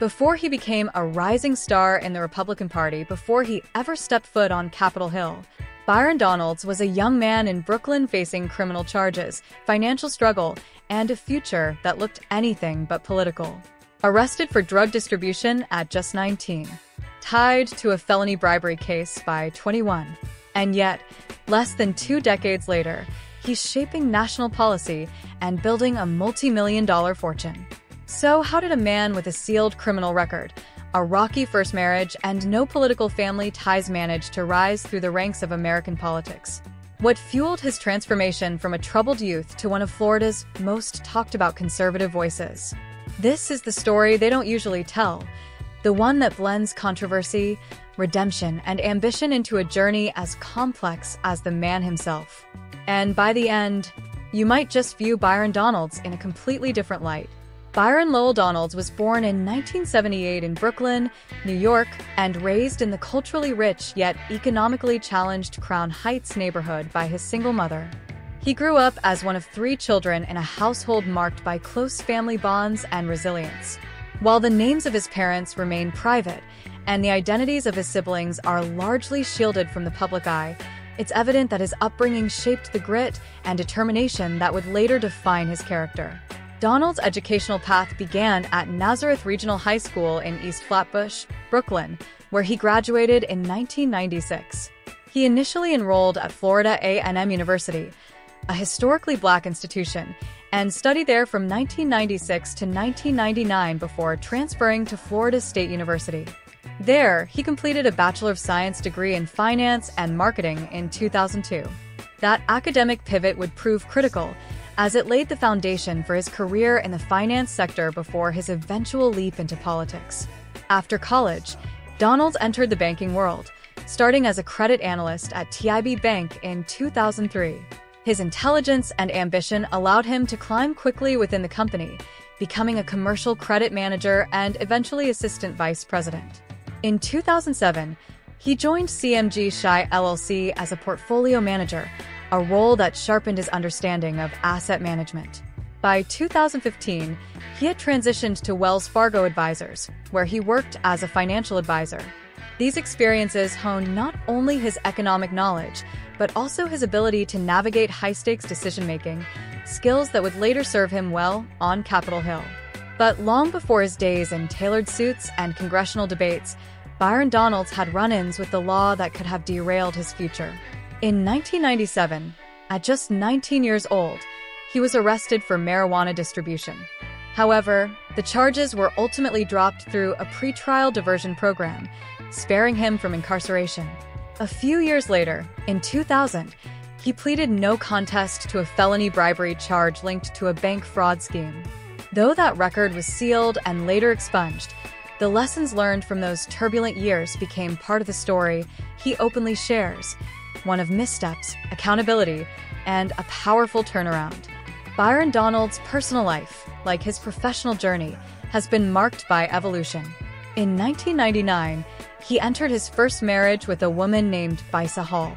Before he became a rising star in the Republican Party, before he ever stepped foot on Capitol Hill, Byron Donalds was a young man in Brooklyn facing criminal charges, financial struggle, and a future that looked anything but political. Arrested for drug distribution at just 19. Tied to a felony bribery case by 21. And yet, less than 2 decades later, he's shaping national policy and building a multi-million-dollar fortune. So how did a man with a sealed criminal record, a rocky first marriage, and no political family ties manage to rise through the ranks of American politics? What fueled his transformation from a troubled youth to one of Florida's most talked-about conservative voices? This is the story they don't usually tell, the one that blends controversy, redemption, and ambition into a journey as complex as the man himself. And by the end, you might just view Byron Donalds in a completely different light. Byron Lowell Donalds was born in 1978 in Brooklyn, New York, and raised in the culturally rich yet economically challenged Crown Heights neighborhood by his single mother. He grew up as one of 3 children in a household marked by close family bonds and resilience. While the names of his parents remain private and the identities of his siblings are largely shielded from the public eye, it's evident that his upbringing shaped the grit and determination that would later define his character. Donald's educational path began at Nazareth Regional High School in East Flatbush, Brooklyn, where he graduated in 1996. He initially enrolled at Florida A&M University, a historically black institution, and studied there from 1996 to 1999 before transferring to Florida State University. There, he completed a Bachelor of Science degree in Finance and Marketing in 2002. That academic pivot would prove critical, as it laid the foundation for his career in the finance sector before his eventual leap into politics. After college, Donalds entered the banking world, starting as a credit analyst at TIB Bank in 2003. His intelligence and ambition allowed him to climb quickly within the company, becoming a commercial credit manager and eventually assistant vice president. In 2007, he joined CMG Shy LLC as a portfolio manager, a role that sharpened his understanding of asset management. By 2015, he had transitioned to Wells Fargo Advisors, where he worked as a financial advisor. These experiences honed not only his economic knowledge, but also his ability to navigate high-stakes decision-making, skills that would later serve him well on Capitol Hill. But long before his days in tailored suits and congressional debates, Byron Donalds had run-ins with the law that could have derailed his future. In 1997, at just 19 years old, he was arrested for marijuana distribution. However, the charges were ultimately dropped through a pretrial diversion program, sparing him from incarceration. A few years later, in 2000, he pleaded no contest to a felony bribery charge linked to a bank fraud scheme. Though that record was sealed and later expunged, the lessons learned from those turbulent years became part of the story he openly shares, one of missteps, accountability, and a powerful turnaround. Byron Donalds' personal life, like his professional journey, has been marked by evolution. In 1999, he entered his first marriage with a woman named Bisa Hall.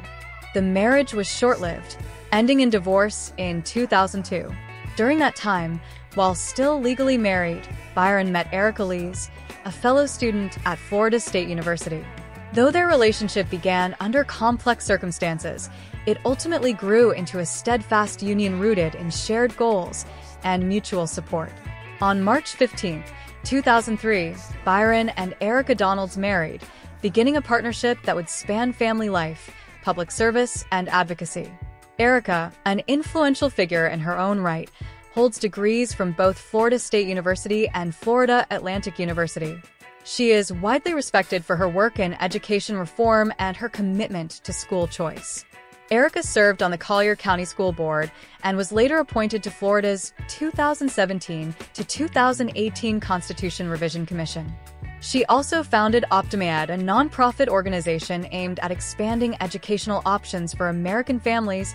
The marriage was short-lived, ending in divorce in 2002. During that time, while still legally married, Byron met Erica Lees, a fellow student at Florida State University. Though their relationship began under complex circumstances, it ultimately grew into a steadfast union rooted in shared goals and mutual support. On March 15, 2003, Byron and Erica Donalds married, beginning a partnership that would span family life, public service, and advocacy. Erica, an influential figure in her own right, holds degrees from both Florida State University and Florida Atlantic University. She is widely respected for her work in education reform and her commitment to school choice. Erica served on the Collier County School Board and was later appointed to Florida's 2017 to 2018 Constitution Revision Commission. She also founded Optimed, a nonprofit organization aimed at expanding educational options for American families,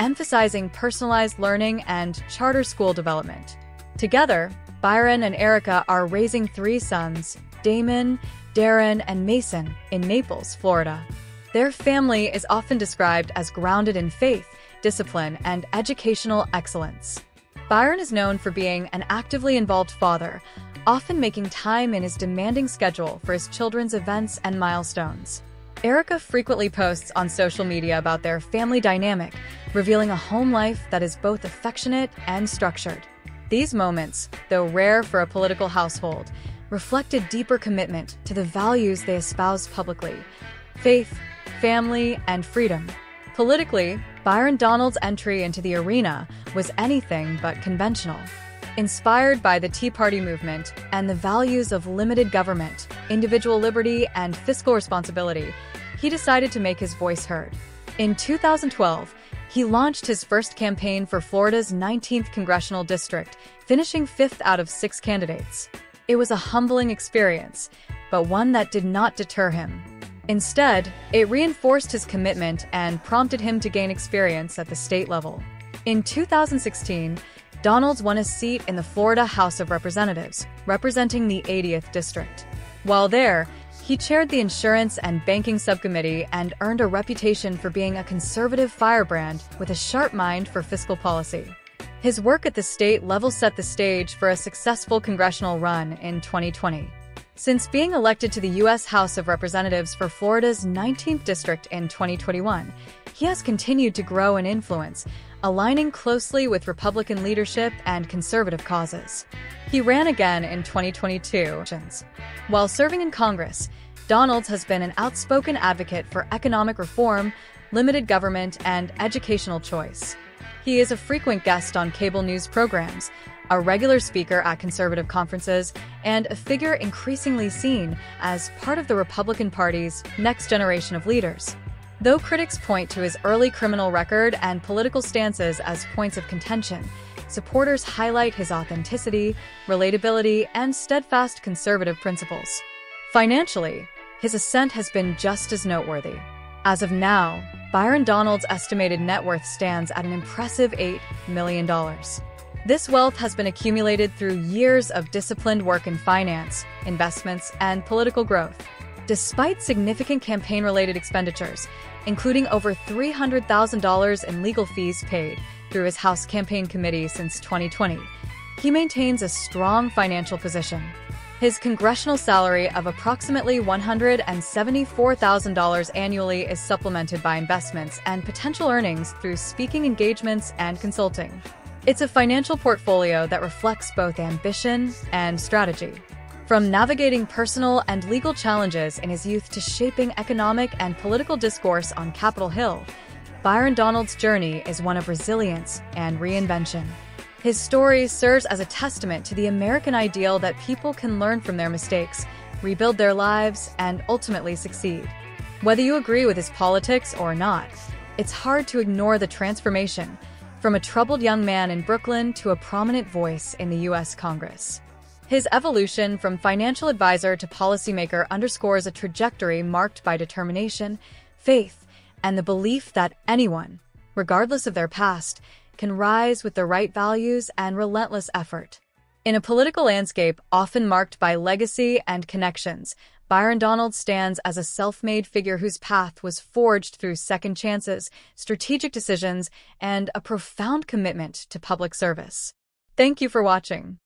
emphasizing personalized learning and charter school development. Together, Byron and Erica are raising 3 sons, Damon, Darren, and Mason, in Naples, Florida. Their family is often described as grounded in faith, discipline, and educational excellence. Byron is known for being an actively involved father, often making time in his demanding schedule for his children's events and milestones. Erica frequently posts on social media about their family dynamic, revealing a home life that is both affectionate and structured. These moments, though rare for a political household, reflect a deeper commitment to the values they espouse publicly: faith, family, and freedom. Politically, Byron Donalds' entry into the arena was anything but conventional. Inspired by the Tea Party movement and the values of limited government, individual liberty, and fiscal responsibility, he decided to make his voice heard. In 2012, he launched his first campaign for Florida's 19th congressional district, finishing 5th out of 6 candidates. It was a humbling experience, but one that did not deter him. Instead, it reinforced his commitment and prompted him to gain experience at the state level. In 2016, Donalds won a seat in the Florida House of Representatives, representing the 80th district. While there, he chaired the Insurance and Banking Subcommittee and earned a reputation for being a conservative firebrand with a sharp mind for fiscal policy. His work at the state level set the stage for a successful congressional run in 2020. Since being elected to the U.S. House of Representatives for Florida's 19th district in 2021, he has continued to grow in influence, aligning closely with Republican leadership and conservative causes. He ran again in 2022. While serving in Congress, Donalds has been an outspoken advocate for economic reform, limited government, and educational choice. He is a frequent guest on cable news programs, a regular speaker at conservative conferences, and a figure increasingly seen as part of the Republican Party's next generation of leaders. Though critics point to his early criminal record and political stances as points of contention, supporters highlight his authenticity, relatability, and steadfast conservative principles. Financially, his ascent has been just as noteworthy. As of now, Byron Donalds' estimated net worth stands at an impressive $8 million. This wealth has been accumulated through years of disciplined work in finance, investments, and political growth. Despite significant campaign-related expenditures, including over $300,000 in legal fees paid through his House Campaign Committee since 2020, he maintains a strong financial position. His congressional salary of approximately $174,000 annually is supplemented by investments and potential earnings through speaking engagements and consulting. It's a financial portfolio that reflects both ambition and strategy. From navigating personal and legal challenges in his youth to shaping economic and political discourse on Capitol Hill, Byron Donalds' journey is one of resilience and reinvention. His story serves as a testament to the American ideal that people can learn from their mistakes, rebuild their lives, and ultimately succeed. Whether you agree with his politics or not, it's hard to ignore the transformation from a troubled young man in Brooklyn to a prominent voice in the U.S. Congress. His evolution from financial advisor to policymaker underscores a trajectory marked by determination, faith, and the belief that anyone, regardless of their past, can rise with the right values and relentless effort. In a political landscape often marked by legacy and connections, Byron Donalds stands as a self-made figure whose path was forged through second chances, strategic decisions, and a profound commitment to public service. Thank you for watching.